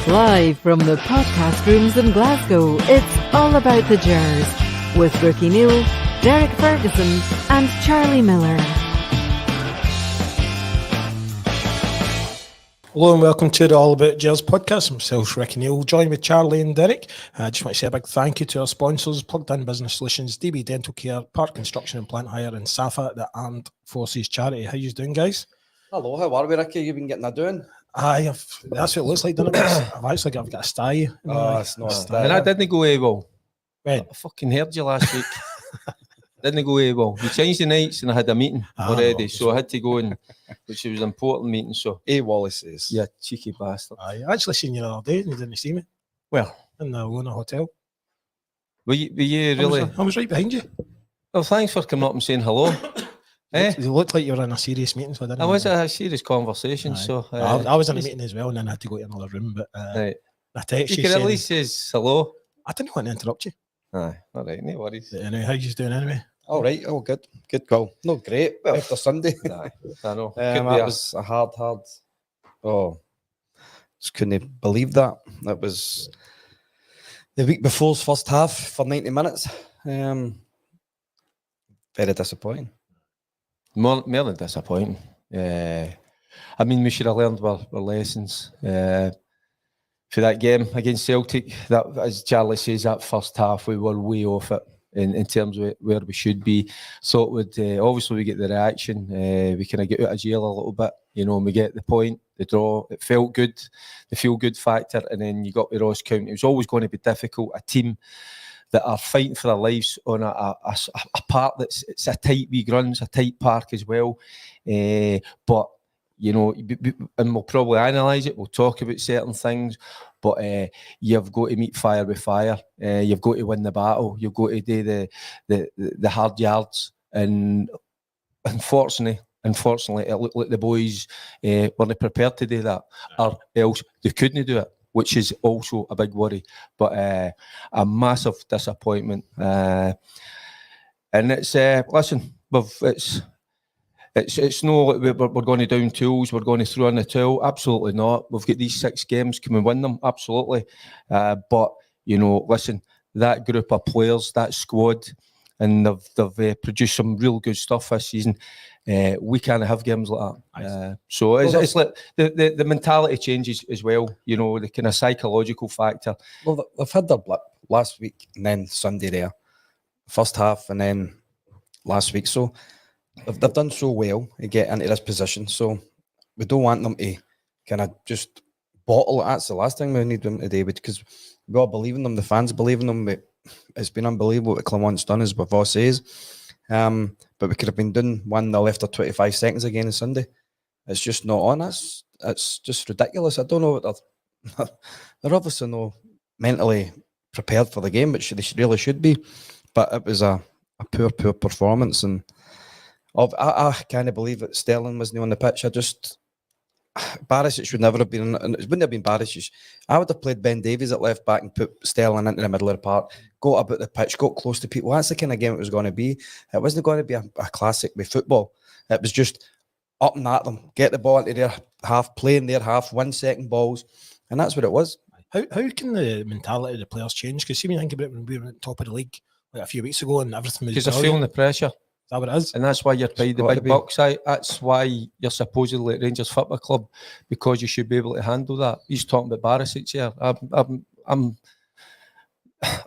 Live from the podcast rooms in Glasgow, it's all about the GERS with Ricki Neill, Derek Ferguson and Charlie Miller. Hello and welcome to the All About GERS podcast. Myself, Ricki Neill, joined with Charlie and Derek. I just want to say a big thank you to our sponsors, Plugged In Business Solutions, DB Dental Care, Park Construction and Plant Hire and SSAFA, the Armed Forces Charity. How you doing, guys? Hello, how are we, Ricki? You've been getting that doing? That's what it looks like, doesn't it? I've got a sty. It's not a sty. And that didn't go well. Right. I fucking heard you last week. Didn't go well. You changed the nights and I had a meeting already, so I had to go in, which was an important meeting. So, Wallace says, yeah, cheeky bastard. I actually seen you the other day and you didn't see me. Well, in the Luna Hotel. Were you really? I was right behind you. Well, thanks for coming up and saying hello. It looked like you were in a serious meeting, so I didn't. I was a serious conversation, so I was in a meeting as well, and then I had to go to another room. But right. I text you could at least say hello. I didn't want to interrupt you. Aye, all right, no worries. But anyway, how you doing anyway? all right, oh good, well, no great, but after Sunday, Aye, I know. that was a hard. Just couldn't believe that. That was the week before's first half for 90 minutes. Very disappointing. More than disappointing. I mean, we should have learned our lessons for that game against Celtic. That, as Charlie says, that first half we were way off it in terms of where we should be. Thought obviously we get the reaction. We kind of get out of jail a little bit, and we get the point, the draw. It felt good, the feel good factor, and then you got with Ross County. It was always going to be difficult. A team that are fighting for their lives on a park it's a tight wee grounds, a tight park as well. But, and we'll probably analyse it, we'll talk about certain things, but you've got to meet fire with fire. You've got to win the battle. You've got to do the hard yards. And unfortunately, it looked like the boys weren't prepared to do that, or else they couldn't do it, which is also a big worry, but a massive disappointment. And it's listen, it's no like we're going to down tools, we're going to throw in the tool. Absolutely not. We've got these 6 games. Can we win them? Absolutely. But listen, that group of players, that squad, and they've produced some real good stuff this season. We can't have games like that. So it's like the mentality changes as well, the kind of psychological factor. Well, they've had their blip last week and then Sunday there, first half, and then last week. So they've done so well to get into this position. So we don't want them to kind of just bottle it. That's the last thing we need them to do, because we all believe in them, the fans believe in them. But it's been unbelievable what Clemont's done, as Bavos says. But we could have been doing 1-0 after 25 seconds again on Sunday. It's just not on us. It's just ridiculous. I don't know what they're obviously not mentally prepared for the game, but they really should be. But it was a poor performance, and I can't believe that Sterling wasn't on the pitch. Barisic would never have been, and it wouldn't have been Barisic. I would have played Ben Davies at left back and put Sterling into the middle of the park, got about the pitch, got close to people. That's the kind of game it was going to be. It wasn't going to be a classic with football. It was just up and at them, get the ball into their half, play in their half, 1 second balls, and that's what it was. How can the mentality of the players change? Because see, when you think about it, when we were at the top of the league like a few weeks ago and everything was because they're feeling the pressure. Is that what it is? And that's why you're paid the big bucks. That's why you're supposedly at Rangers Football Club, because you should be able to handle that. He's talking about Barisic here.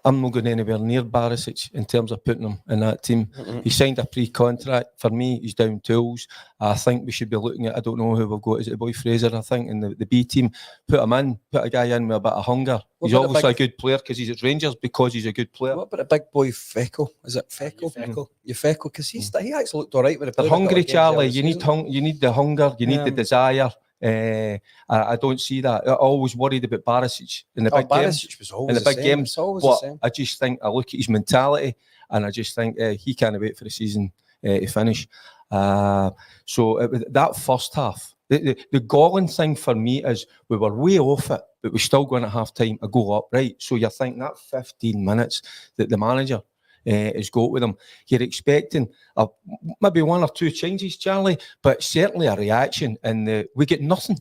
I'm not going anywhere near Barisic in terms of putting him in that team. He signed a pre-contract. For me, he's down tools. I think we should be looking at, I don't know who we've got, is it the boy Fraser, I think, in the B team. Put him in, put a guy in with a bit of hunger. He's obviously a good player because he's at Rangers, because he's a good player. What about a big boy Feco? Is it Feco? Feco, because he actually looked all right with the hungry, Charlie. You need the hunger, you need the desire. I don't see that. I always worried about Barisic in the big games. In the big games, but I just think I look at his mentality, and I just think he can't wait for the season to finish. So that first half, the galling thing for me is we were way off it, but we're still going at half time a goal up, right? So you're thinking that 15 minutes that the manager has got with them, you're expecting maybe 1 or 2 changes, Charlie, but certainly a reaction, and we get nothing.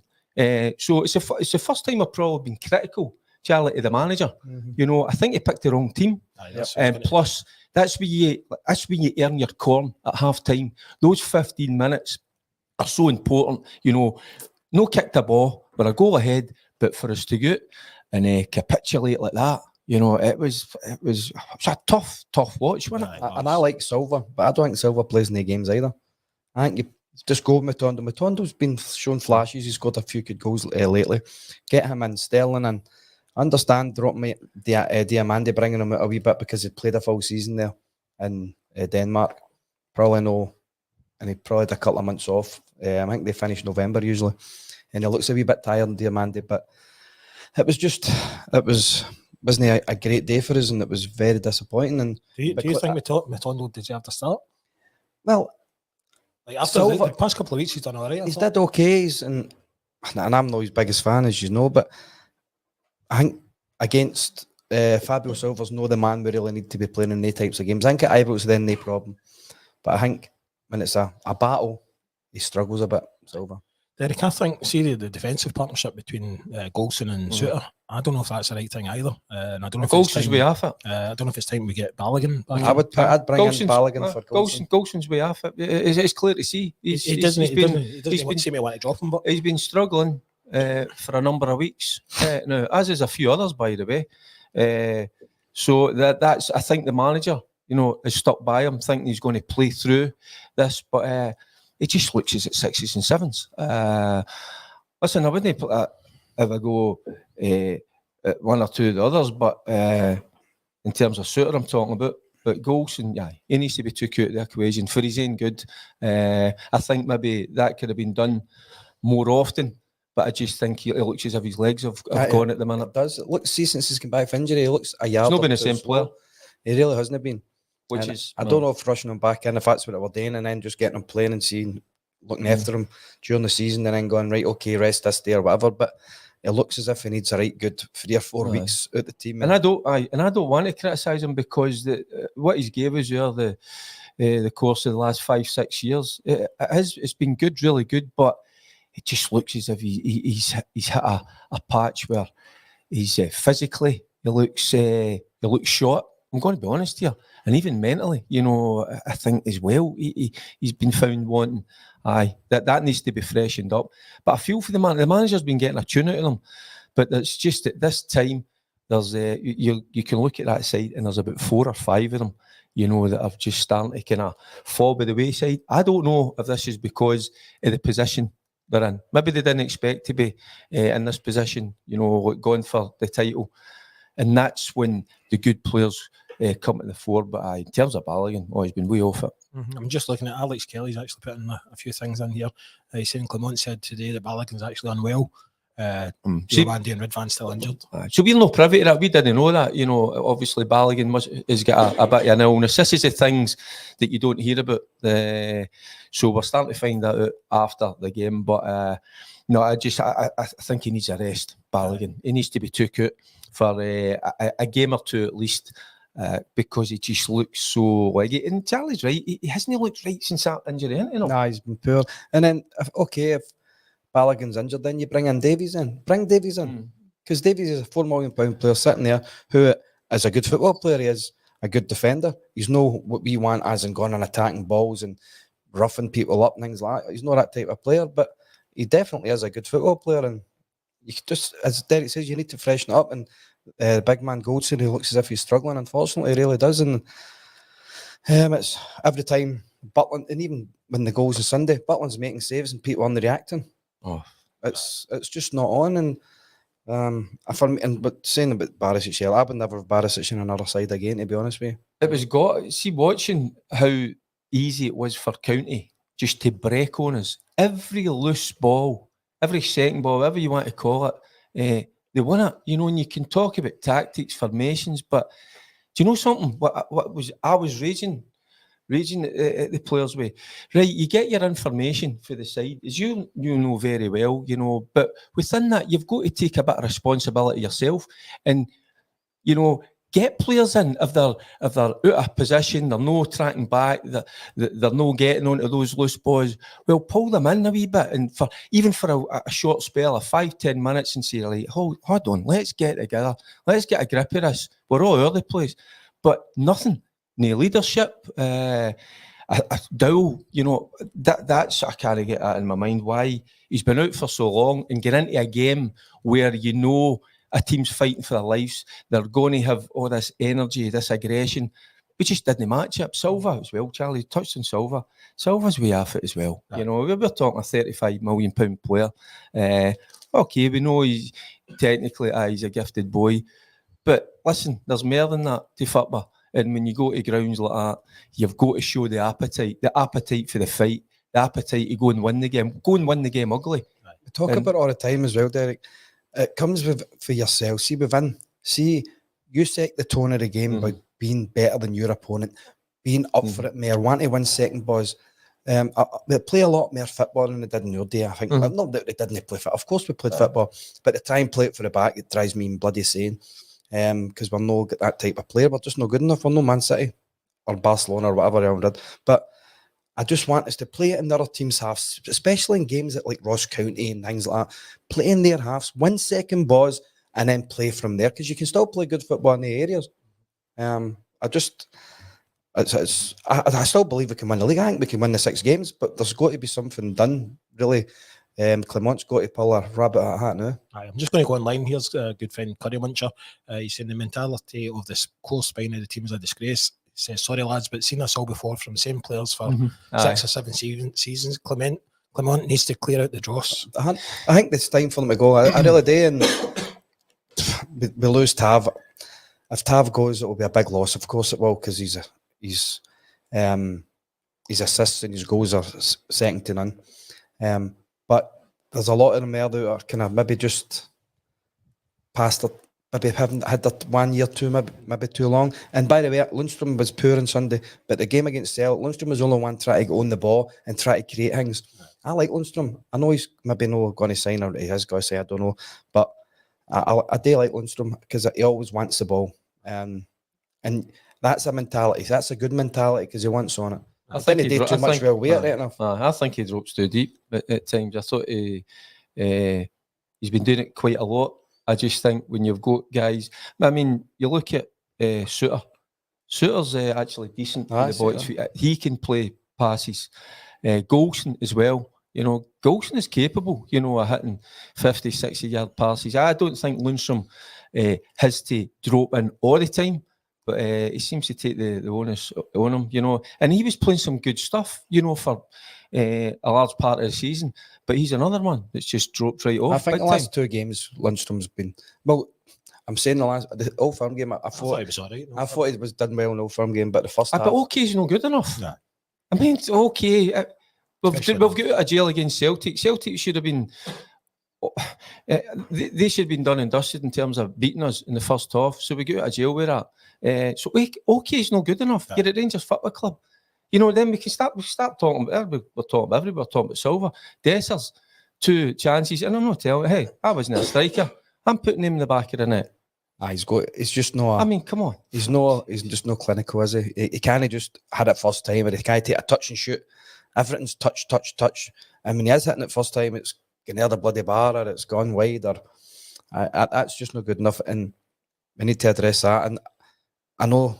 So it's the first time I've probably been critical, Charlie, to the manager. You know, I think he picked the wrong team. And plus, that's where you earn your corn at half time. Those 15 minutes are so important. You know, no kick the ball, we're a goal ahead, but for us to go and capitulate like that, you know, it was a tough watch, wasn't it? And I like Silva, but I don't think Silva plays in the games either. I think you just go with Matondo. Matondo's been shown flashes. He's got a few good goals lately. Get him in. Sterling, and I understand dropping Diamande, bringing him out a wee bit because he played a full season there in Denmark. Probably no, and he probably had a couple of months off. I think they finish November usually, and he looks a wee bit tired, Diamande. But it wasn't a great day for us, and it was very disappointing. And do you think Matondo deserved to start? Well, like after the past couple of weeks, he's done alright. He's did okay, and I'm not his biggest fan, as you know, but I think against Fabio Silva's no the man we really need to be playing in these types of games. I think at Ibrox then no problem, but I think when it's a battle, he struggles a bit, Silva. Derek, I think, see the defensive partnership between Golson and Suter, I don't know if that's the right thing either. And I don't know if Golson's way off it. I don't know if it's time we get Balogun back. I'd bring in Balogun for Golson. Golson's way off it. It's clear to see. He doesn't seem to want to drop him, but he's been struggling for a number of weeks now, as is a few others, by the way. So that's, I think the manager, you know, is stuck by him, thinking he's going to play through this, but it just looks as at 6s and 7s. Listen, I wouldn't ever go at one or two of the others, but in terms of Suter, I'm talking about. But Golson, yeah, he needs to be took out of the equation for his own good. I think maybe that could have been done more often, but I just think he looks as if his legs have gone at the minute. It does. It looks, see, since he's come back from injury, he looks a yard. He's not been the same player. He really hasn't been. Which is, I don't know if rushing him back in, if that's what we're doing, and then just getting him playing and looking after him during the season, and then going, right, okay, rest this day or whatever. But it looks as if he needs a right good 3 or 4 weeks out the team. And I don't want to criticise him, because what he's gave us here the course of the last 5-6 years, it's been good, really good, but it just looks as if he's hit a patch where he's physically he looks short. I'm going to be honest here, and even mentally, you know, I think as well he's been found wanting. That needs to be freshened up. But I feel for the man. The manager's been getting a tune out of them, but it's just at this time there's you can look at that side and there's about 4 or 5 of them, you know, that have just starting to kind of fall by the wayside. I don't know if this is because of the position they're in. Maybe they didn't expect to be in this position, you know, going for the title. And that's when the good players come to the fore. But in terms of Balogun, he's been way off it. I'm just looking at Alex Kelly's actually putting a few things in here. He's saying Clement said today that Balogun's actually unwell. Randy and Ridvan's still injured. So we're not privy to that. We didn't know that. You know, obviously Balogun has got a bit of an illness. This is the things that you don't hear about. So we're starting to find that out after the game. But no, I think he needs a rest, Balogun. He needs to be took out for a game or two at least, because he just looks so like it. And Charlie's right, he hasn't looked right since that injury, you know? Nah, he's been poor. And then, if Balogun's injured, then you bring in Davies in. Bring Davies in. Because Davies is a £4 million player sitting there who is a good football player. He is a good defender. He's no what we want as in going and attacking balls and roughing people up and things like that. He's not that type of player, but he definitely is a good football player. And you just, as Derek says, you need to freshen it up. And big man Goldson, who looks as if he's struggling, unfortunately, he really does. And it's every time Butland, and even when the goals on Sunday, Butland's making saves and people underreacting. It's just not on. And but saying about Barisic, I would never have Barisic on another side again, to be honest with you. It was see, watching how easy it was for County just to break on us. Every loose ball, every second ball, whatever you want to call it, they won it, you know. And you can talk about tactics, formations, but do you know something? I was raging at the players' way. Right, you get your information for the side, as you know very well, you know. But within that, you've got to take a bit of responsibility yourself. And you know, get players in if they're out of position, they're no tracking back, they're no getting onto those loose balls. Well, pull them in a wee bit, and even for a short spell of 5-10 minutes, and say, like, hold on, let's get together, let's get a grip of this. We're all over the place, but nothing, no leadership. Dow, that's I can't get that in my mind. Why he's been out for so long and get into a game where a team's fighting for their lives, they're going to have all this energy, this aggression. We just didn't match up. Silva as well, Charlie touched on Silva. Silva's way off it as well. Yeah. We're talking a £35 million player. Okay, we know he's technically he's a gifted boy, but listen, there's more than that to football. And when you go to grounds like that, you've got to show the appetite for the fight, the appetite to go and win the game. Go and win the game ugly. We talk about it all the time as well, Derek. It comes for yourself. See, you set the tone of the game by being better than your opponent, being up for it more, want to win second balls. They play a lot more football than they did in your day, I think. Not that they didn't play football. Of course we played football, but to try and play it for the back, it drives me bloody insane. Because we're not that type of player. We're just not good enough. We're no Man City or Barcelona or whatever else did. But I just want us to play it in the other team's halves, especially in games at like Ross County and things like that. Play in their halves, win second balls, and then play from there, because you can still play good football in the areas. I still believe we can win the league. I think we can win the 6 games, but there's got to be something done, really. Clement's got to pull a rabbit out of a hat now. I'm just going to go online. Here's a good friend, Curry Muncher. He's saying the mentality of this core spine of the team is a disgrace. He says, sorry lads, but seen us all before from the same players for 6 or 7 seasons. Clement needs to clear out the dross. I think it's time for them to go. I really do. And we lose Tav. If Tav goes, it will be a big loss. Of course it will, because his assists and his goals are second to none. But there's a lot of them there that are kind of maybe just past it, maybe haven't had that 1 year too, maybe too long. And by the way, Lundstrom was poor on Sunday, but the game against Celtic, Lundstrom was the only one trying to go on the ball and try to create things. I like Lundstrom. I know he's maybe not going to sign, or he is going to say, I don't know. But I do like Lundstrom because he always wants the ball. And that's a mentality. That's a good mentality because he wants on it. I think he did too much real weight right enough. I think he drops too deep at times. I thought he's been doing it quite a lot. I just think when you've got guys, I mean, you look at Suter. Suter's actually decent in the box. He can play passes. Golson as well. Golson is capable, of hitting 50, 60-yard passes. I don't think Lundstrom has to drop in all the time. But he seems to take the onus on him, And he was playing some good stuff, for a large part of the season. But he's another one that's just dropped right off. I think the last 2 games, Lundstrom's been... Well, I'm saying the Old Firm game, I thought he was all right. I thought he was done well in the Old Firm game, but the first half... But okay is not good enough. Nah. I mean, it's okay. We've got out of jail against Celtic. Celtic should have been... they should have been done and dusted in terms of beating us in the first half. So we got out of jail with that. So okay is not good enough. You're at Rangers Football Club. Then we can start talking about everybody. We're talking about everybody. We're talking about Silva. Dessers, 2 chances. And I'm not telling you, hey, I wasn't a striker. I'm putting him in the back of the net. He's just no... I mean, come on. He's just no clinical, is he? He can't just had it first time, or he can't take a touch and shoot. Everything's touch. And when he is hitting it first time, it's near the bloody bar, or it's gone wide, or that's just not good enough. And we need to address that. And I know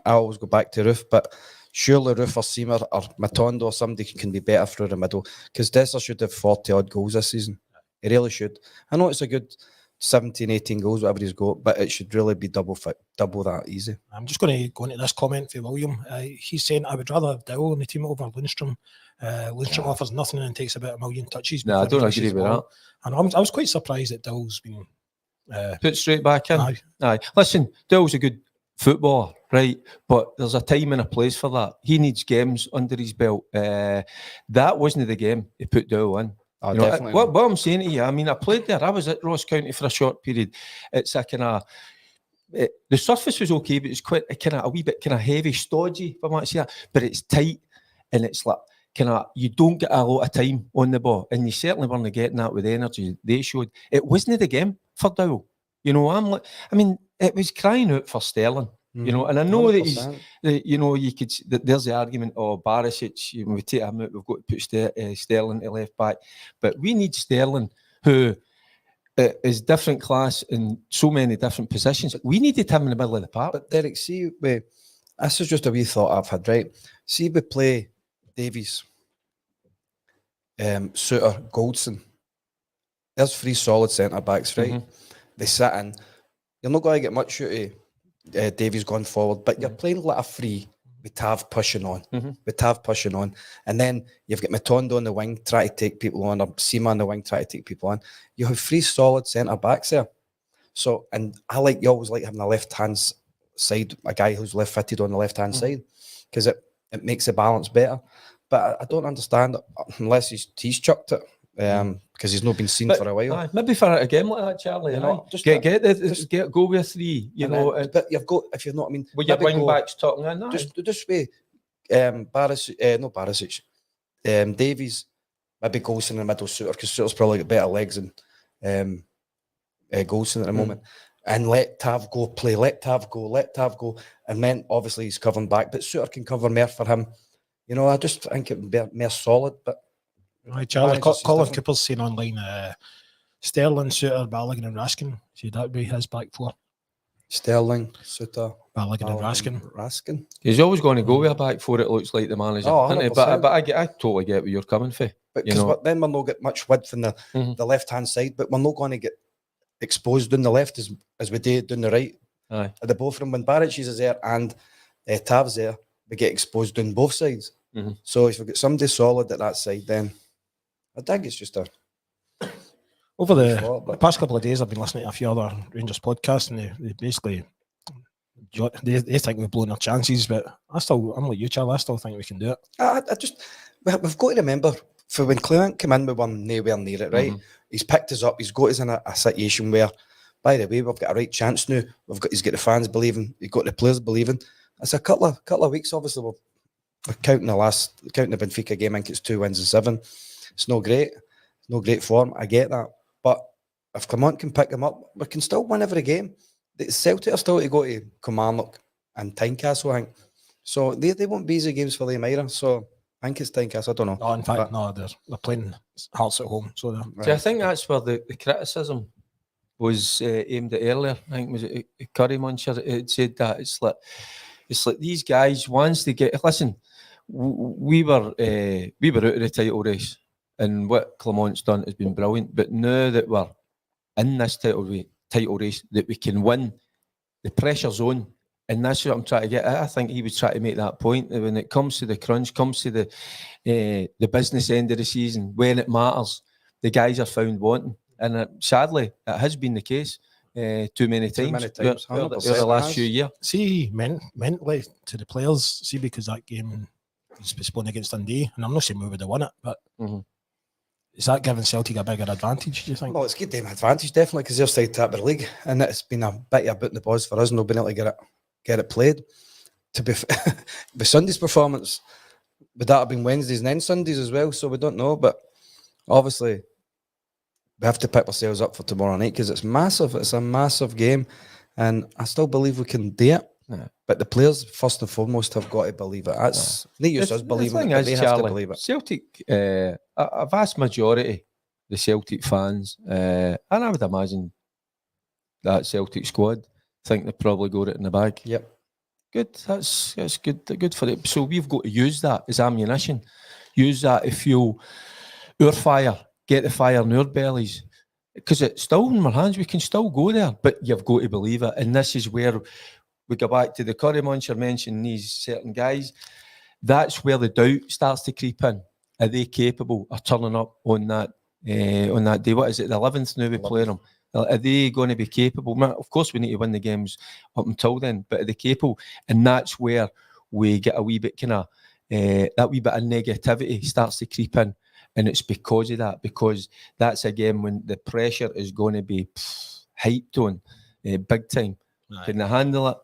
I always go back to Roof, but surely Roof or Seamer or Matondo or somebody can be better through the middle, because Dessler should have 40 odd goals this season. He really should. I know it's a good 17, 18 goals, whatever he's got, but it should really be double that easy. I'm just going to go into this comment for William. He's saying, I would rather have Dowell on the team over Lundstrom. Lundstrom offers nothing and takes about 1 million touches. No, I don't agree with that. And I was quite surprised that Dowell's been... put straight back in. Aye. Listen, Dowell's a good footballer, right? But there's a time and a place for that. He needs games under his belt. That wasn't the game he put Dowell in. What I'm saying to you, I mean, I played there. I was at Ross County for a short period. It's a kind of... the surface was okay, but it's quite a wee bit kind of heavy, stodgy, if I might say that. But it's tight, and it's like you don't get a lot of time on the ball, and you certainly weren't getting that with the energy they showed. It wasn't the game for Dowell. it was crying out for Sterling. You know, and I know that he's, 100%. you know, you could. There's the argument. Oh, Barisic, we take him out. We've got to put Sterling to left back, but we need Sterling, who is different class in so many different positions. We needed him in the middle of the park. But Derek, see, this is just a wee thought I've had. Right, see, we play Davies, Suter, Goldson. There's 3 solid centre backs, right? They sit in. You're not going to get much out of Davies going forward, but you're playing like a free with Tav pushing on, and then you've got Matondo on the wing trying to take people on, or Seema on the wing trying to take people on. You have 3 solid centre backs there. So, and you always like having a left hand side, a guy who's left footed on the left hand side, because it makes the balance better. But I don't understand unless he's chucked it. Because he's not been seen for a while. Maybe for a game like that, Charlie. You know, just go with 3. You know, but you've got, if you're not, I mean, with your wing backs talking in. Just way, Barisic, Davies, maybe Goldson in the middle, Suter, because Suter's probably got better legs than Goldson at the moment. And let Tav go, let Tav go, and then obviously he's covering back, but Suter can cover more for him. You know, I just think it would be more solid, but. Right, Charlie, Colin Cooper's saying online, Sterling, Suter, Balogun and Raskin. See, that would be his back 4. Sterling, Suter, Balogun and Raskin. He's always going to go with a back 4, it looks like, the manager. But I totally get where you're coming from. But then we'll not get much width in the left-hand side, but we're not going to get exposed down the left as we did down the right. Aye. At the both of them, when Barisic is there and Tav's there, we get exposed down both sides. So if we've got somebody solid at that side, then I think it's just over the past couple of days, I've been listening to a few other Rangers podcasts, and they basically they think we've blown our chances. But I'm like you, Charlie. I still think we can do it. We've got to remember, for when Clement came in, we were nowhere near it. Right, he's picked us up. He's got us in a situation where, by the way, we've got a right chance now. He's got the fans believing. He's got the players believing. It's a couple of weeks, obviously. We're counting the Benfica game. I think it's 2 wins and 7. It's no great form. I get that, but if Clement can pick them up, we can still win every game. The Celtic are still to go to Kilmarnock and Tynecastle, I think. So they won't be easy games for them either. So I think it's Tynecastle. I don't know. No, in fact, they're playing Hearts at home. So right. I think that's where the criticism was aimed at earlier. I think was it Curry Muncher. It said that it's like these guys, once they get, listen, we were out of the title race, and what Clement's done has been brilliant. But now that we're in this title race, that we can win, the pressure's on, and that's what I'm trying to get. I think he was trying to make that point that when it comes to the crunch, comes to the business end of the season, when it matters, the guys are found wanting, and sadly, it has been the case. Too many times over the last few years. See, mentally to the players, see, because that game was postponed against Dundee, and I'm not saying we would have won it, but is that giving Celtic a bigger advantage, do you think? Well, it's good them advantage, definitely, because they're starting to tap their league, and it's been a bit of a boot in the balls for us not being able to get it played. To be with Sunday's performance, would that have been Wednesdays and then Sundays as well? So we don't know, but obviously we have to pick ourselves up for tomorrow night because it's massive. It's a massive game, and I still believe we can do it. Yeah. But the players, first and foremost, have got to believe it. That's not use us believing it, but they have to believe it. Celtic, a vast majority, the Celtic fans, and I would imagine that Celtic squad think they probably got it in the bag. Yep. Good. That's good for it. So we've got to use that as ammunition. Use that to fuel our fire. Get the fire in our bellies, because it's still in our hands. We can still go there, but you've got to believe it. And this is where we go back to the Curry Muncher mentioning these certain guys. That's where the doubt starts to creep in. Are they capable of turning up on that day? What is it? The 11th now we play them. Are they going to be capable? Of course, we need to win the games up until then, but are they capable? And that's where we get a wee bit that wee bit of negativity starts to creep in. And it's because of that, because that's a game when the pressure is going to be hyped on big time. Right. Can they handle it?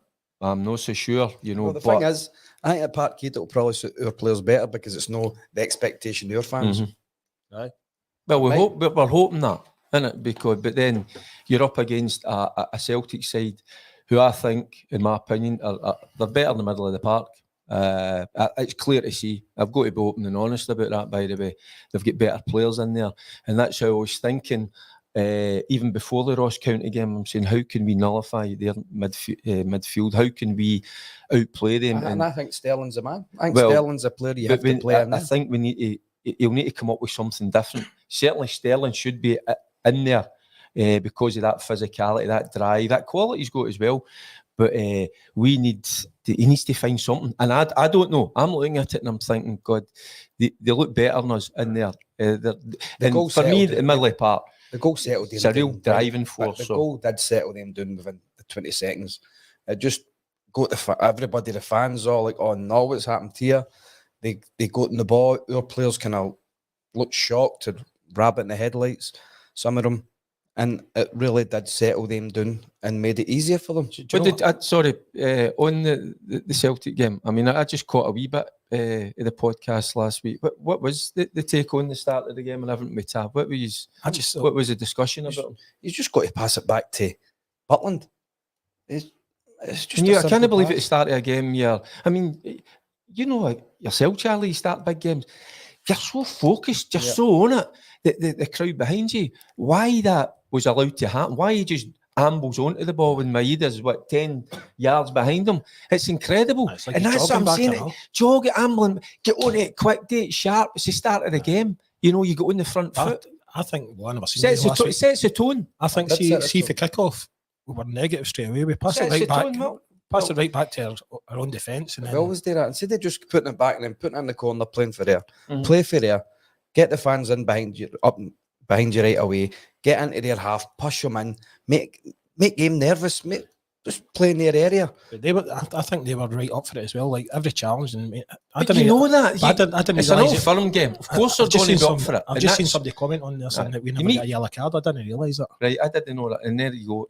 I'm not so sure, Well, the thing is, I think at Parkhead it'll probably suit our players better because it's no the expectation of our fans. Right. Well, we're hoping that, innit? But then you're up against a Celtic side who I think, in my opinion, they're better in the middle of the park. It's clear to see. I've got to be open and honest about that, by the way. They've got better players in there. And that's how I was thinking, even before the Ross County game. I'm saying, how can we nullify their midfield? How can we outplay them? And I think Sterling's a man. I think Sterling's a player you have to play in. I think he'll need to come up with something different. Certainly Sterling should be in there because of that physicality, that drive, that quality he's got as well. But he needs to find something. And I don't know. I'm looking at it and I'm thinking, God, they look better than us in there. And for me, the middle part, the goal settled them. It's a real driving force. The goal did settle them down within the 20 seconds. It just got everybody, the fans, all like, oh no, what's happened here? They got in the ball. Our players kind of looked shocked and rabbit in the headlights, some of them. And it really did settle them down and made it easier for them. On the Celtic game, I mean, I just caught a wee bit of the podcast last week. What was the take on the start of the game and everything with Tab? What was the discussion about? You just got to pass it back to Butland. It's just I can't believe at the start of a game, I mean, you know, like yourself, Charlie, you start big games. You're so focused, you're so on it. The crowd behind you, why that was allowed to happen, why he just ambles onto the ball when Maeda's 10 yards behind him. It's incredible. Like, and that's what I'm saying. Jog it, ambling, get on it quick, do it sharp. It's the start of the game. You know, you go on the front foot. I think one of us sets the tone. I think see for kick-off, we were negative straight away. We pass it right back. Pass it right back to our own defence. We always do that. Instead of just putting it back and then putting it in the corner, playing for there. Play for there. Get the fans in behind you, up behind you right away. Get into their half, push them in, make game nervous, just play in their area. I think they were right up for it as well. Like every challenge, and I didn't know that. I didn't it's an old firm game. Of course, they're going to be up for it. I've just seen somebody comment on this and that we never get a yellow card. I didn't realise that. Right, I didn't know that. And there you go.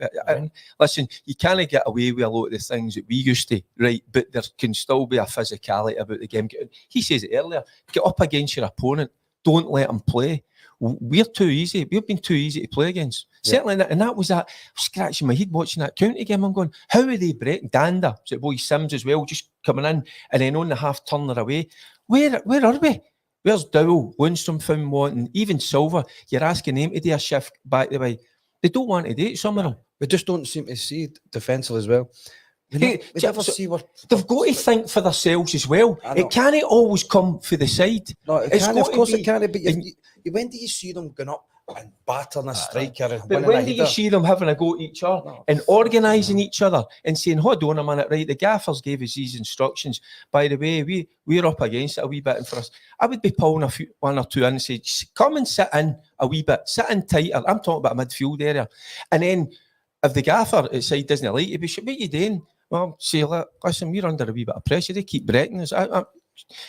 Listen, you can't get away with a lot of the things that we used to, right? But there can still be a physicality about the game. He says it earlier. Get up against your opponent. Don't let them play. We're too easy. We've been too easy to play against. Yeah. Certainly, and that was that. Scratching my head watching that county game. I'm going, how are they breaking? Danda, so boy Sims as well, just coming in and then on the half turner away. Where are we? Where's Dowell, Lundstrom, found wanting, even Silva? You're asking them to do a shift back the way. They don't want to do it. Some of them. We just don't seem to see defensive as well. They've got to think for themselves as well. It can't always come for the side. No, it can. Of course it can. But when do you see them going up and battering a striker? But when do you see them having a go at each other and organising each other and saying, hold on a minute, right, the gaffers gave us these instructions. By the way, we're up against it a wee bit. And for us, I would be pulling one or two in and say, come and sit in a wee bit, sit in tighter. I'm talking about a midfield area. And then if the gaffer outside doesn't like it, what are you doing? Well, say, listen, we're under a wee bit of pressure. They keep breaking us.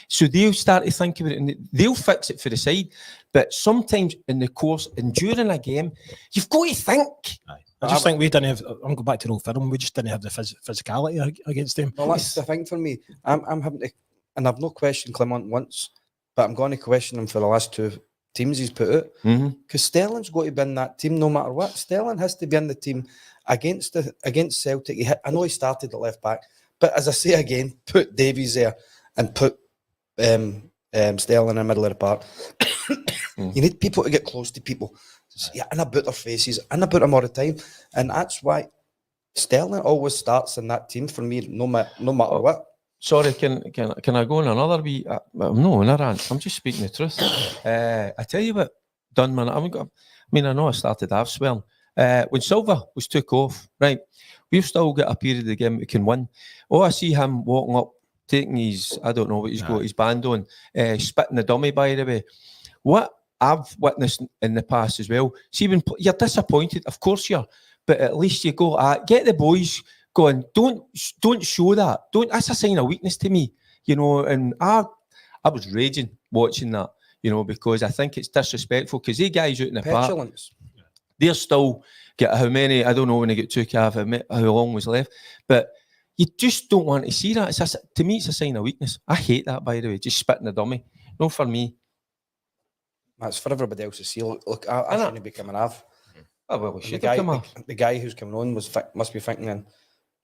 So they'll start to think about it and they'll fix it for the side. But sometimes in the course and during a game, you've got to think. I just think we didn't have, I'm going back to the old film, we just didn't have the physicality against them. Well, that's the thing for me. I'm having to, and I've no questioned Clement once, but I'm going to question him for the last two teams he's put out. Because Sterling's got to be in that team no matter what. Sterling has to be in the team against Celtic. I know he started at left back, but as I say again, put Davies there and put Sterling in the middle of the park. You need people to get close to people, and about their faces, and about them all the time, and that's why Sterling always starts in that team for me, no matter what. Sorry, can I go on another wee? I'm not on a rant. I'm just speaking the truth. I tell you what, Dunman. I know I started off swelling. When Silva was took off, right, we've still got a period of the game we can win. I see him walking up, taking his, I don't know what he's got his band on, spitting the dummy, by the way. What I've witnessed in the past as well, see, when you're disappointed, of course you're, but at least you go, get the boys going, don't show that. That's a sign of weakness to me, you know, and I was raging watching that, you know, because I think it's disrespectful, because these guys out in the park, they're still get how many, I don't know when they get took off, how long was left, but you just don't want to see that. To me, it's a sign of weakness. I hate that, by the way, just spitting the dummy. No, for me. That's for everybody else to see. Look, I shouldn't be coming off. Oh, well, we should the guy who's coming on must be thinking,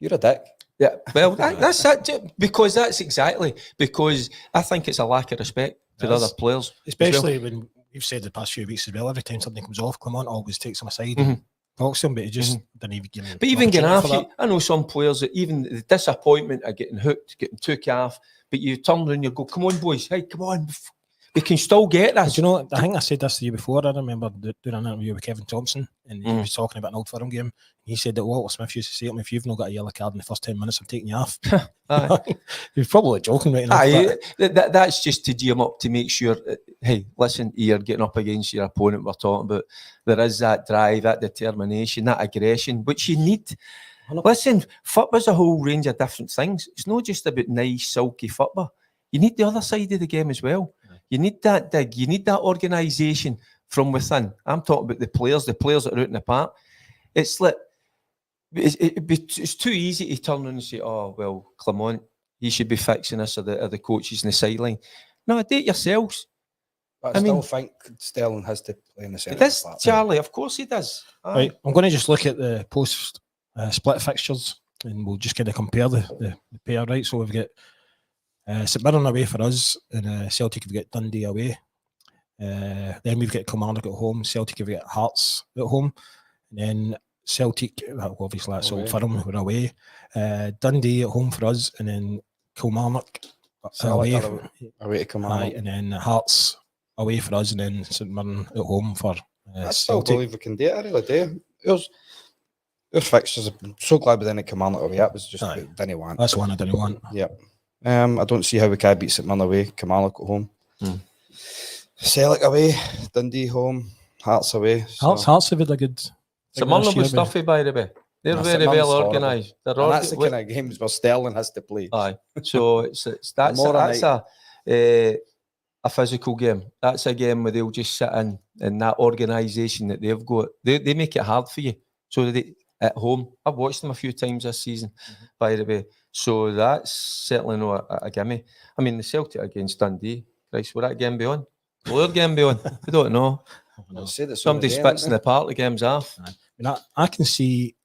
You're a dick. Yeah, well, that's it, because that's exactly, because I think it's a lack of respect to the other players. Especially when we've said the past few weeks as well, every time something comes off, Clement always takes him aside and talks to him, but he just didn't even give him. But even getting opportunity off, for that. I know some players that even the disappointment of getting hooked, getting took off, but you turn around and you go, come on, boys, hey, come on. We can still get this. But you know, I think I said this the year before. I remember doing an interview with Kevin Thompson, and he was talking about an Old Firm game. He said that Walter Smith used to say to him, if you've not got a yellow card in the first 10 minutes, I'm taking you off. He's probably joking right now. That's just to gee him up to make sure, hey, listen, you're getting up against your opponent we're talking about. There is that drive, that determination, that aggression, which you need. Listen, football's a whole range of different things. It's not just about nice, silky football. You need the other side of the game as well. You need that dig. You need that organisation from within. I'm talking about the players that are out in the park. It's like, it's too easy to turn around and say, oh, well, Clement, he should be fixing this, or the coaches in the sideline. No, do it yourselves. But I still think Sterling has to play in the centre. He does, Charlie, of course he does. Right, I'm going to just look at the post-split fixtures, and we'll just kind of compare the pair, right? So we've got St Mirren away for us, and Celtic have got Dundee away. Then we've got Kilmarnock at home. Celtic have got Hearts at home. And then Celtic, obviously that's Old Firm, we're away. Dundee at home for us, and then Kilmarnock away to Kilmarnock. And then Hearts away for us, and then St Mirren at home for I still Celtic. believe we can do it. I really do. Our fixtures, I'm so glad we didn't Kilmarnock away. That was just didn't want. That's one I didn't want. Yep. I don't see how we can beat St Mirren away, Kilmarnock at home. Celtic away, Dundee home, Hearts away. Hearts have had a good. St Mirren was stuffy, by the way. They're very well organised. That's the kind of games where Sterling has to play. Aye. So that's a physical game. That's a game where they'll just sit in that organisation that they've got. They make it hard for you. So they at home. I've watched them a few times this season, by the way. So that's certainly not a gimme. I mean, the Celtic against Dundee, Christ, will that game be on? Will their game be on? I don't know. Somebody spits in the park, the game's off. I mean, I can see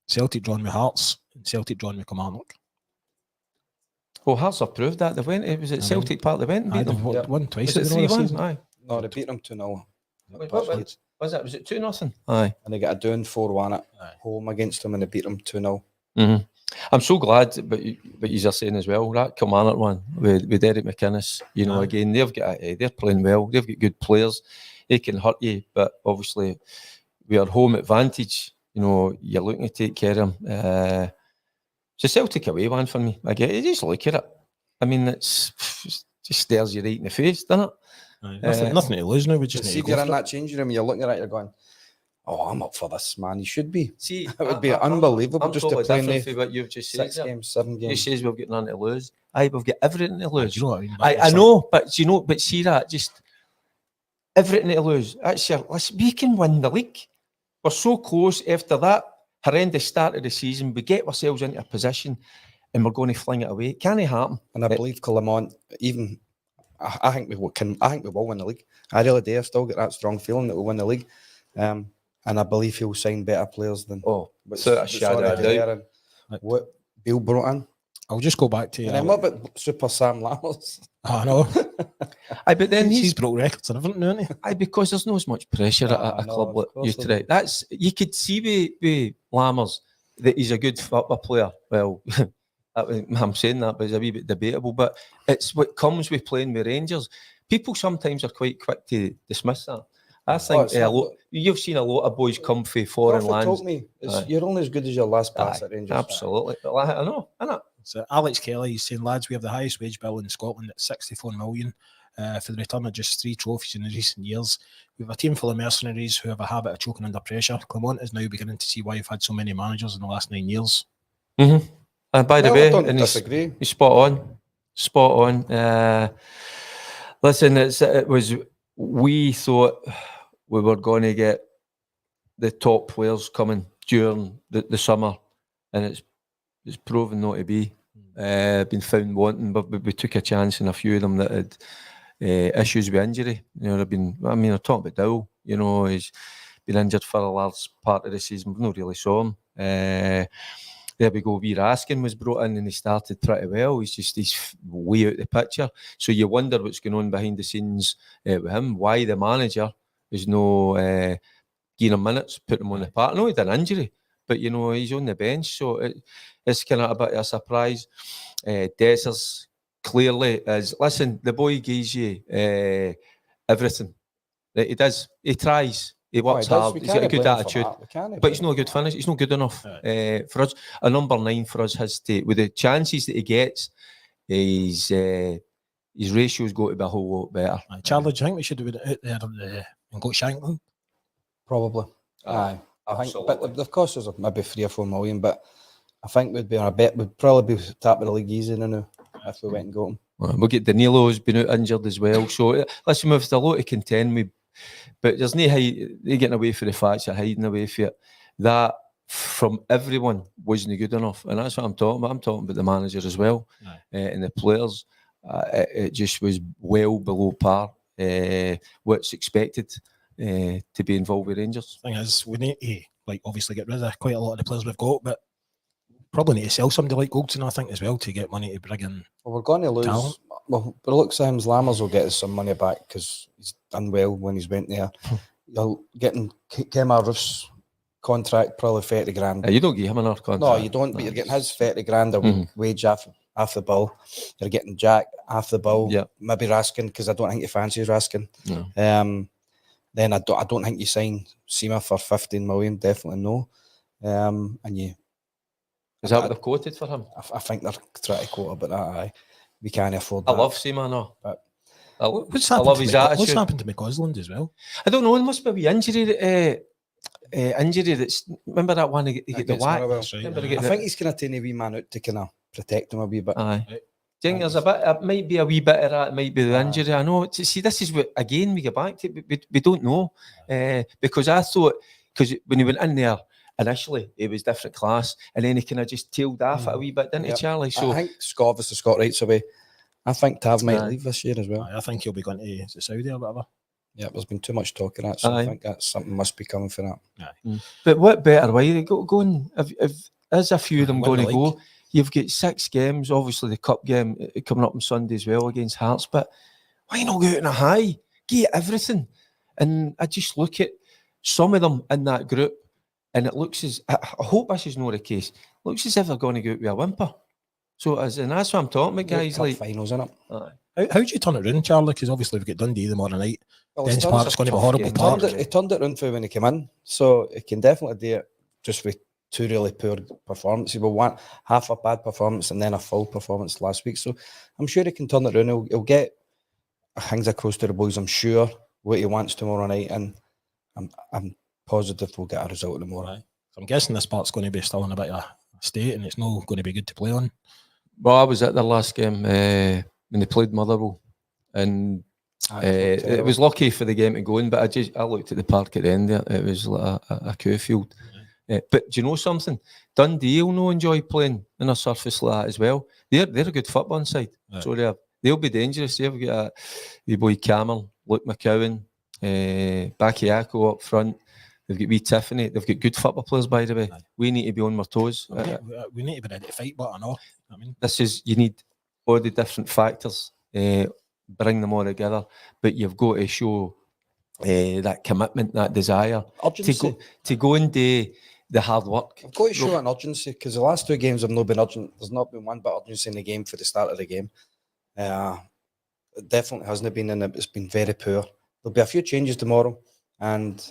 Celtic drawing with Hearts and Celtic drawing with Kilmarnock. Well, Hearts have proved that. They went. It was at Celtic Park. They went and beat them. Won twice. Was it 3-1? Aye. No, they beat them 2-0. Was it 2-0? Aye. And they got a down 4-1 at home against them, and they beat them 2-0. I'm so glad, but you're saying as well, that Kilmarnock one with Derek McInnes, you know, again, they're playing well. They've got good players. They can hurt you, but obviously with our home advantage, you know, you're looking to take care of them. It's a Celtic away one for me. I get it. Just look at it. I mean, just stares you right in the face, doesn't it? Nothing to lose now. We just see if you're in that changing room, you're looking at it, you're going, oh, I'm up for this, man. You should be. See, it would be unbelievable I'm just totally to play different from what you've just said. 6 games, 7 games. You says we've got nothing to lose. Aye, we've got everything to lose. You know what I mean? I know, but you know, but see that just everything to lose. Actually, we can win the league. We're so close after that horrendous start of the season. We get ourselves into a position, and we're going to fling it away. It can't happen. And I believe Clement, even I think we will win the league. I really do. I still get that strong feeling that we'll win the league. And I believe he'll sign better players than what Bill brought in. I'll just go back to and then what about Super Sam Lammers? I know. Aye, but then he's broke records and everything, hasn't he? Aye, because there's not as much pressure at a club like Utrecht. That's you could see with Lammers that he's a good football player. Well, I'm saying that, but it's a wee bit debatable. But it's what comes with playing with Rangers. People sometimes are quite quick to dismiss that. I think you've seen a lot of boys come from foreign lands. Told me you're only as good as your last pass at Rangers. Absolutely. I know. So Alex Kelly, he's saying, lads, we have the highest wage bill in Scotland at 64 million for the return of just 3 trophies in the recent years. We have a team full of mercenaries who have a habit of choking under pressure. Clement is now beginning to see why we've had so many managers in the last 9 years. And by the way, I don't disagree. He's spot on. Listen, it was. We thought we were going to get the top players coming during the summer, and it's proven not to be. Been found wanting, but we took a chance in a few of them that had issues with injury. You know, I'm talking about Dowell. You know, he's been injured for a large part of the season. We've not really saw him. there we go. Wee Raskin was brought in and he started pretty well. He's way out the picture. So you wonder what's going on behind the scenes with him. Why the manager is no giving him minutes, put him on the park. No, he had an injury, but you know he's on the bench, so it's kind of a bit of a surprise. Dessers clearly is. Listen, the boy gives you everything. He does. He tries. He works hard. He's got a good attitude, but he's not a good finish. He's not good enough for us. A number 9 for us has to, with the chances that he gets, his ratio's got to be a whole lot better. Charlie, do you think we should have been out there and got Shankland? Probably. Aye. I think, but of course, there's maybe 3 or 4 million, but I think we'd be on a bet. We'd probably be top of the league easy now if we went and got him. We'll get Danilo's been out injured as well. So listen, we've a lot to contend with, but there's no they're getting away for the facts, you're hiding away for it. That from everyone wasn't good enough, and that's what I'm talking about. I'm talking about the manager as well, and the players. It just was well below par. What's expected to be involved with Rangers. Thing is, we need to obviously get rid of quite a lot of the players we've got, but probably need to sell somebody like Goldson, I think, as well, to get money to bring in. Well, we're going to lose. Talent. Well, but it looks like Lammers will get us some money back because he's done well when he's went there. You're getting Kemar Roof's contract, probably 30 grand. You don't give him another contract. No, you don't, but you're getting his 30 grand a wage half the bill. You're getting Jack half the bill. Yeah. Maybe Raskin, because I don't think he fancies Raskin. No. Then I don't think you sign Seema for 15 million. Definitely no. And you. Is that what they've quoted for him? I think they're trying to quote about that. Aye. We can't afford I that. love Seema, no. But I love his attitude. What's happened to McCausland as well? I don't know. It must be a wee injury. Injury that's. Remember that one? He get the whack. Right, I think he's kind of taking a wee man out to kind of protect him a wee bit. Aye. Right. Do you think there's a bit? It might be a wee bit of that. It might be the injury. I know. See, this is what again we get back to. We don't know because I thought when he went in there. Initially, it was different class, and then he kind of just tailed off it a wee bit, didn't he, Charlie? So I think Scott Wright's away. I think Tav might leave this year as well. I think he'll be going to Saudi or whatever. Yeah, there's been too much talk of that, so I think that's something must be coming for that. But what better way to go and if there's a few of them going to go, you've got 6 games, obviously the cup game coming up on Sunday as well against Hearts, but why not go out in a high? Get everything. And I just look at some of them in that group. And it looks as I hope this is not the case. Looks as if they're going to go out with a whimper. So and that's what I'm talking about, guys. Like finals, isn't it? How do you turn it around, Charlie? Because obviously we've got Dundee tomorrow night. Dens Park's going to be a horrible park. He turned it around for when he came in, so he can definitely do it. Just with 2 really poor performances. We want half a bad performance and then a full performance last week. So I'm sure he can turn it around. He'll get things across to the boys. I'm sure what he wants tomorrow night, and I'm positive we'll get a result tomorrow. Right. So I'm guessing this part's going to be still in a bit of a state and it's not going to be good to play on. Well, I was at their last game when they played Motherwell, and it was lucky for the game to go in, but I looked at the park at the end there, it was like a curfew. But do you know something? Dundee will not enjoy playing in a surface like that as well. They're a good football side, so they'll be dangerous. They've got the boy Cameron, Luke McCowan, Bakayako up front. They've got wee Tiffany. They've got good football players, by the way. We need to be on our toes. We need to be ready to fight, but I know. I mean, you need all the different factors, bring them all together, but you've got to show that commitment, that desire, urgency to go and do the hard work. I've got to show an urgency because the last 2 games have not been urgent. There's not been one bit of urgency in the game for the start of the game. It definitely hasn't been, and it's been very poor. There'll be a few changes tomorrow, and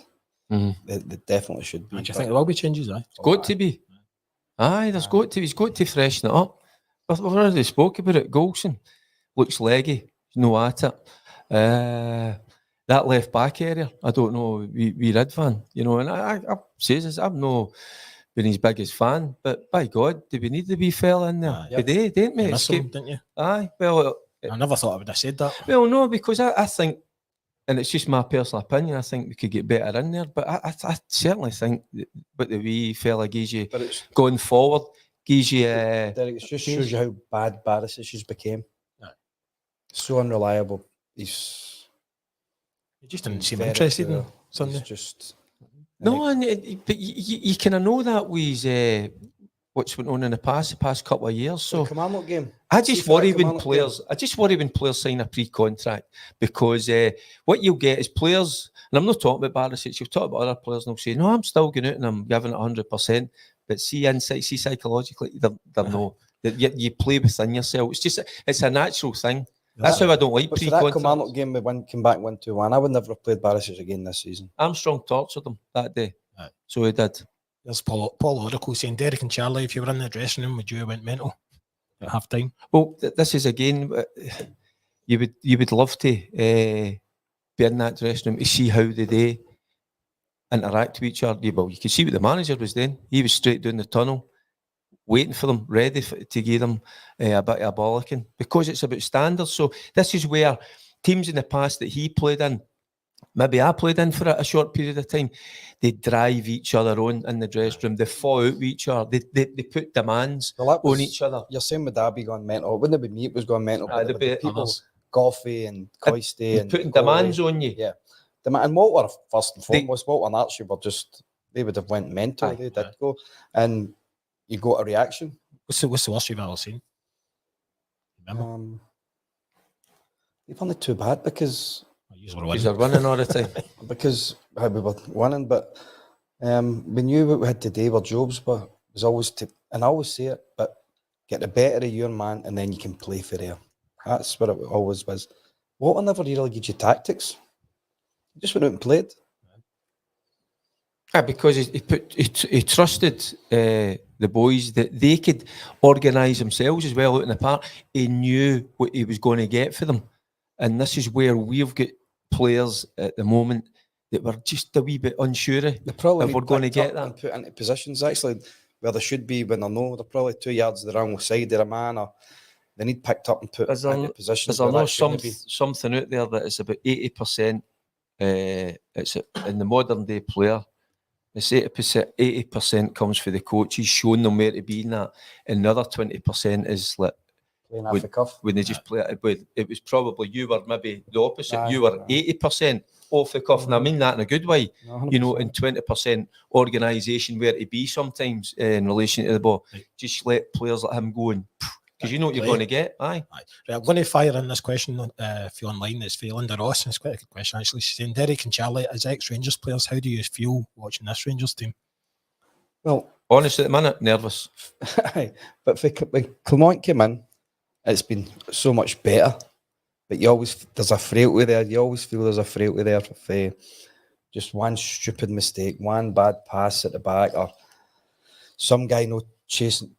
they definitely should be. Do you think there will be changes? It's got to be. Aye, there's got to be. He's got to freshen it up. We've already spoke about it. Golson looks leggy. No at it. That left back area, I don't know. We Ridvan, and I says this. I've no been his biggest fan, but by God, do we need the wee fella in there today? Didn't we? Didn't you? Aye. Well, I never thought I would have said that. Well, no, because I think. And it's just my personal opinion. I think we could get better in there, but I certainly think that the wee fella gives you going forward, gives you. Derek, it just shows you how bad Barisic became. Right. So unreliable. He just didn't seem interested in Sunday. Just no, but you kind of know that with what's went on in the past couple of years. So The Kilmarnock game. I just See, for worry that when Kilmarnock players. I just worry when players sign a pre-contract, because what you'll get is players, and I'm not talking about Barisic. You'll talk about other players, and they'll say, "No, I'm still going out and I'm giving it 100%." But see inside, see psychologically, they're no. You play within yourself. It's a natural thing. That's how I don't like But for that pre-contracts. Kilmarnock game, we came back 1-2-1. I would never have played Barisic again this season. Armstrong tortured them that day, so he did. There's Paul Oracle saying, Derek and Charlie, if you were in the dressing room, would you have went mental at half time? Well, this is again, you would love to be in that dressing room to see how they interact with each other. Well, you could see what the manager was doing. He was straight down the tunnel, waiting for them, ready to give them a bit of a bollocking, because it's about standards. So this is where teams in the past that he played in, maybe I played in for a short period of time, they drive each other on in the dressing room. They fall out with each other. They put demands on each other. You're saying with Derby gone mental. It wouldn't have been me, it was going mental. But There'd be people, others. Goffey and Coisty and putting Coley. demands on you. Yeah. And Walter, first and foremost, Walter and Archie were just, they would have went mental. They did go. And you got a reaction. What's the worst you've ever seen? They've only too bad because Because They're winning all the time. because we were winning, but we knew what we had to do. Our jobs was always to, and I always say it, but get the better of your man, and then you can play for there. That's what it always was. Walter never really gives you tactics. He just went out and played. Because he trusted the boys that they could organise themselves as well out in the park. He knew what he was going to get for them, and this is where we've got players at the moment that were just a wee bit unsure They probably if we're going to get that. and put into positions actually where they should be when they know they're probably 2 yards the wrong side of a man, or they need picked up and put into positions. Is there where no that shouldn't be. something out there that is about 80%? It's in the modern day player. It's 80% comes for the coaches showing them where to be in that, and the other 20% is like Playing off the cuff. when they just play it. With it was probably you were maybe the opposite. Aye, You were aye. 80% off the cuff, and I mean that in a good way. No, You know, 100%. and 20% organisation where to be sometimes in relation to the ball. Right. Just let players like him go, and because you know what you're Play going to get. Aye. Right, I'm going to fire in this question for you online. It's for Linda Ross, and it's quite a good question actually. She's saying, Derek and Charlie, as ex-Rangers players, how do you feel watching this Rangers team? Well, Honestly, at the minute, nervous. but when Clement came in, it's been so much better. But there's a frailty there. You always feel there's a frailty there. If just one stupid mistake, one bad pass at the back, or some guy chasing,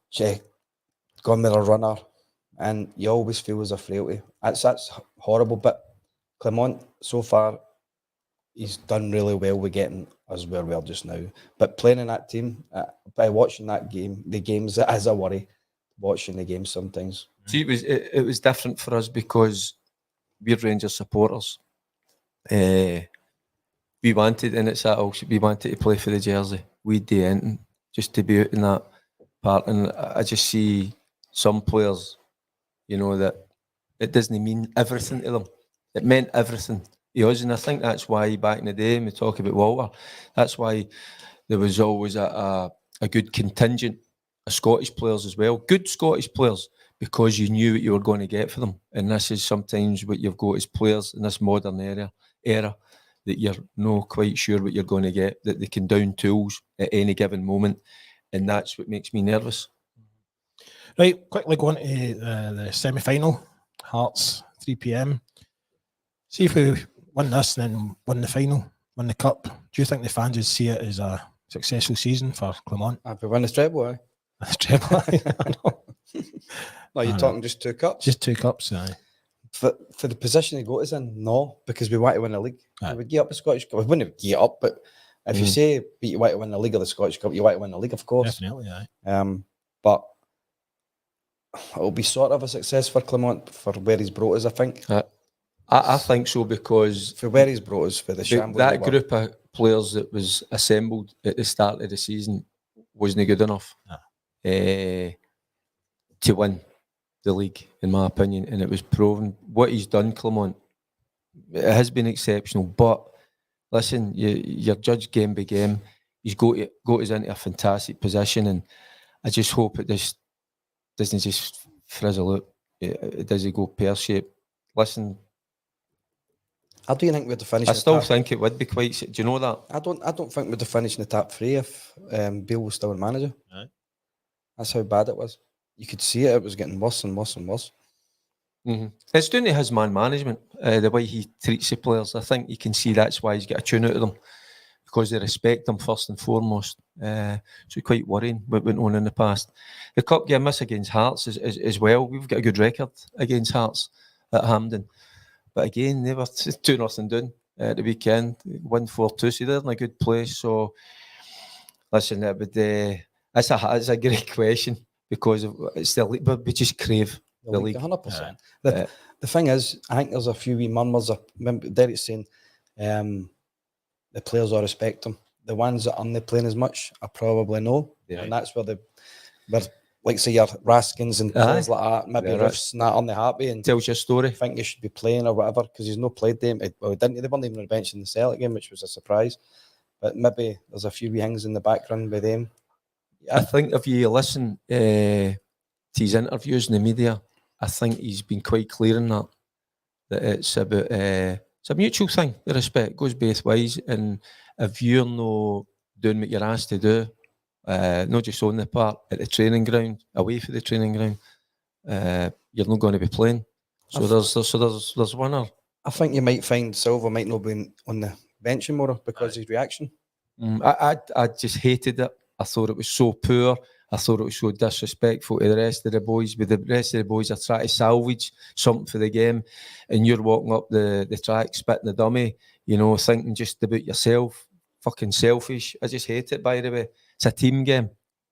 gone with a runner, and you always feel there's a frailty. That's horrible. But Clement, so far, he's done really well with getting us where we are just now. But playing in that team, by watching the games, it is a worry. Watching the games sometimes. See, it was different for us because we're Rangers supporters. We wanted, and it's that also, we wanted to play for the jersey. We'd do anything just to be out in that part. And I just see some players, you know, that it doesn't mean everything to them. It meant everything. He was, and I think that's why back in the day, when we talk about Walter, that's why there was always a good contingent of Scottish players as well. Good Scottish players, because you knew what you were going to get for them. And this is sometimes what you've got as players in this modern era that you're not quite sure what you're going to get, that they can down tools at any given moment. And that's what makes me nervous. Right, quickly going to the semi-final, Hearts, 3 p.m. See if we win this and then win the final, win the cup. Do you think the fans would see it as a successful season for Clement? If we win the treble, aye. The treble, I know. No, you're talking just 2 cups. Just 2 cups, aye. For the position he got us in, no, because we want to win the league. Aye. We would get up the Scottish Cup. We wouldn't get up, but if you say you want to win the league or the Scottish Cup, you want to win the league, of course. Definitely, aye. But it'll be sort of a success for Clement for where he's brought us, I think. I think so, because For where he's brought us, for the shambles. that group of players that was assembled at the start of the season wasn't good enough to win the league, in my opinion. And it was proven. What he's done, Clement, it has been exceptional. But listen, you're judged game by game. He's got us into a fantastic position, and I just hope it doesn't just frizzle out. It doesn't go pear-shaped. Listen, How do you think we'd finish? I still think it would be quite. Do you know that? I don't think we'd have finished in the top 3 if Beale was still the manager. Right. That's how bad it was. You could see it. It was getting worse and worse and worse. Mm-hmm. It's down to his man management, the way he treats the players. I think you can see that's why he's got a tune out of them, because they respect him first and foremost. So quite worrying what went on in the past. The cup game miss against Hearts as well. We've got a good record against Hearts at Hampden. But again, they were 2-0 down at the weekend, 1-4-2, so they're in a good place. So, listen, that's a great question, because it's the league, but we just crave the league. 100%. The thing is, I think there's a few wee murmurs. Remember Derek's saying the players all respect them. The ones that aren't playing as much, I probably know. Yeah. And that's where like say your Raskins and players like that, maybe Riffs and that aren't happy and tells your story. Think you should be playing or whatever, because he's not played them. Well, they weren't even on the bench in the Celtic game, which was a surprise. But maybe there's a few wee things in the background by them. Yeah. I think if you listen to his interviews in the media, I think he's been quite clear in that it's about it's a mutual thing. The respect goes both ways, and if you're not doing what you're asked to do, not just on the park, at the training ground, away from the training ground, you're not going to be playing. So there's one. I think you might find Silva might not be on the bench anymore because of his reaction. I just hated it. I thought it was so poor. I thought it was so disrespectful to the rest of the boys. But the rest of the boys are trying to salvage something for the game, and you're walking up the track, spitting the dummy, thinking just about yourself. Fucking selfish. I just hate it, by the way. It's a team game.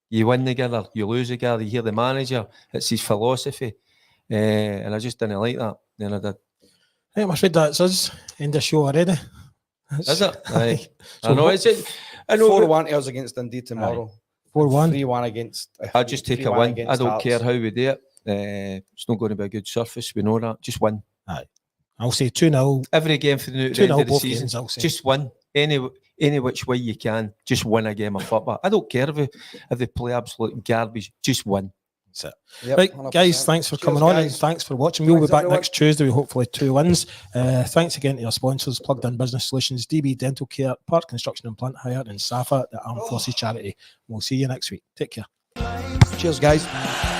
You win together, you lose together, you hear the manager. It's his philosophy. And I just didn't like that. Then I did. Hey, I'm afraid that's us. End the show already. Is it? Aye. So I know. It's it. I know. 4-1 to us against Dundee tomorrow. 4-1. 3-1 against. I'll just take a win. I don't Hearts. care how we do it. It's not going to be a good surface. We know that. Just win. Aye. I'll say 2-0. Every game for the end 2-0 of the both season. games, I'll say. Just win. Any which way you can. Just win a game of football. I don't care if they play absolute garbage. Just win. That's it. Yep, right, 100%. guys, thanks for coming on and thanks for watching. We'll be back everyone. next Tuesday with hopefully 2 wins. Thanks again to our sponsors, Plugged In Business Solutions, DB Dental Care, Park Construction and Plant Hire, and SSAFA, the Armed Forces Charity. We'll see you next week. Take care. Cheers, guys.